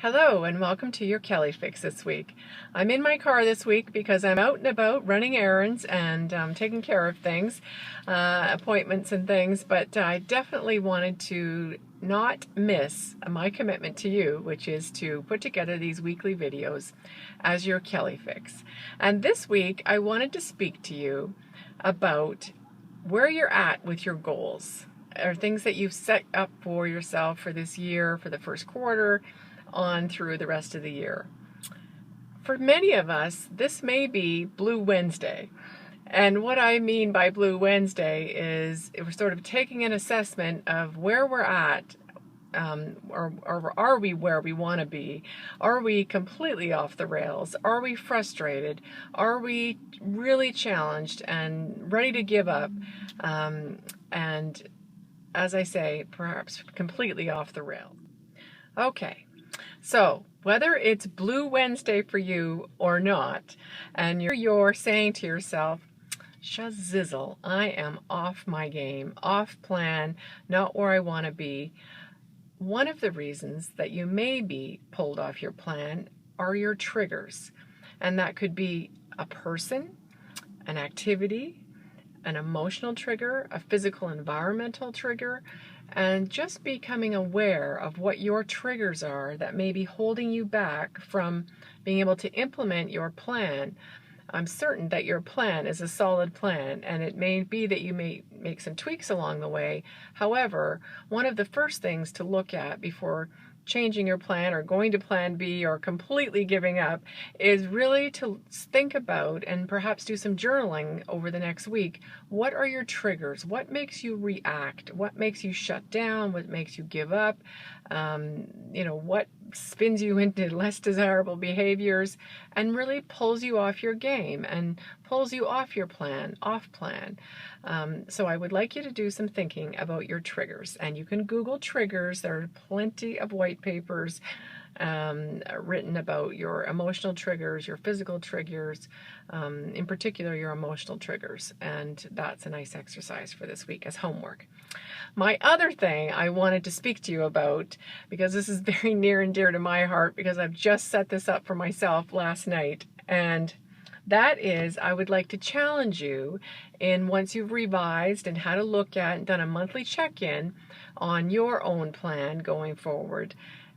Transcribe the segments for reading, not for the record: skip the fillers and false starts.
Hello and welcome to your Kelly Fix this week. I'm in my car this week because I'm out and about running errands and taking care of things, appointments and things, but I definitely wanted to not miss my commitment to you, which is to put together these weekly videos as your Kelly Fix. And this week I wanted to speak to you about where you're at with your goals, or things that you've set up for yourself for this year, for the first quarter, on through the rest of the year. For many of us, this may be Blue Wednesday. And what I mean by Blue Wednesday is we're sort of taking an assessment of where we're at, or are we where we want to be? Are we completely off the rails? Are we frustrated? Are we really challenged and ready to give up? And as I say, perhaps completely off the rails. Okay. So, whether it's Blue Wednesday for you or not, and you're saying to yourself, shazizzle, I am off my game, off plan, not where I want to be, one of the reasons that you may be pulled off your plan are your triggers. And that could be a person, an activity, an emotional trigger, a physical environmental trigger, and just becoming aware of what your triggers are that may be holding you back from being able to implement your plan. I'm certain that your plan is a solid plan, and it may be that you may make some tweaks along the way. However, one of the first things to look at before changing your plan or going to plan B or completely giving up is really to think about and perhaps do some journaling over the next week. What are your triggers? What makes you react? What makes you shut down? What makes you give up? What spins you into less desirable behaviors and really pulls you off your game and pulls you off your plan, off plan. So I would like you to do some thinking about your triggers, and you can Google triggers. There are plenty of white papers written about your emotional triggers, your physical triggers, in particular your emotional triggers, and that's a nice exercise for this week as homework. My other thing I wanted to speak to you about, because this is very near and dear to my heart because I've just set this up for myself last night, and that is, I would like to challenge you in, once you've revised and had a look at and done a monthly check-in on your own plan going forward,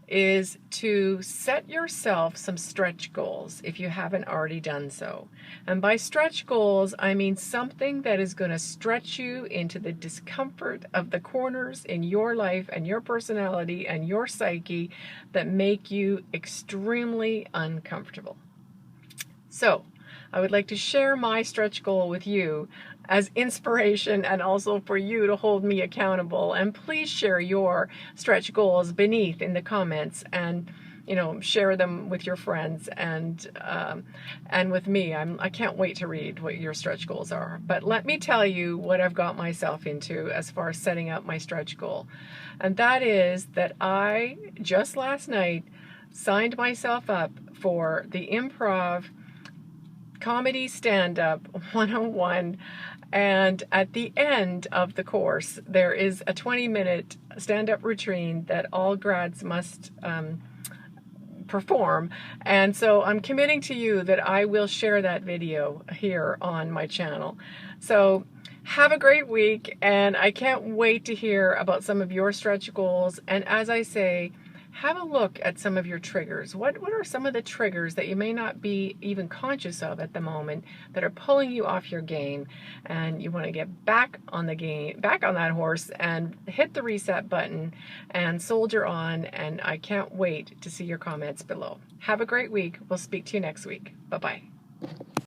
is to set yourself some stretch goals if you haven't already done so. And by stretch goals, I mean something that is going to stretch you into the discomfort of the corners in your life and your personality and your psyche that make you extremely uncomfortable. So, I would like to share my stretch goal with you as inspiration and also for you to hold me accountable. And please share your stretch goals beneath in the comments, and share them with your friends and with me. I can't wait to read what your stretch goals are. But let me tell you what I've got myself into as far as setting up my stretch goal. And that is that I just last night signed myself up for the Improv Comedy Stand-Up 101, and at the end of the course there is a 20-minute stand-up routine that all grads must perform, and so I'm committing to you that I will share that video here on my channel. So have a great week, and I can't wait to hear about some of your stretch goals. And as I say, have a look at some of your triggers. What are some of the triggers that you may not be even conscious of at the moment that are pulling you off your game, and you want to get back on the game, back on that horse, and hit the reset button and soldier on. And I can't wait to see your comments below. Have a great week. We'll speak to you next week. Bye-bye.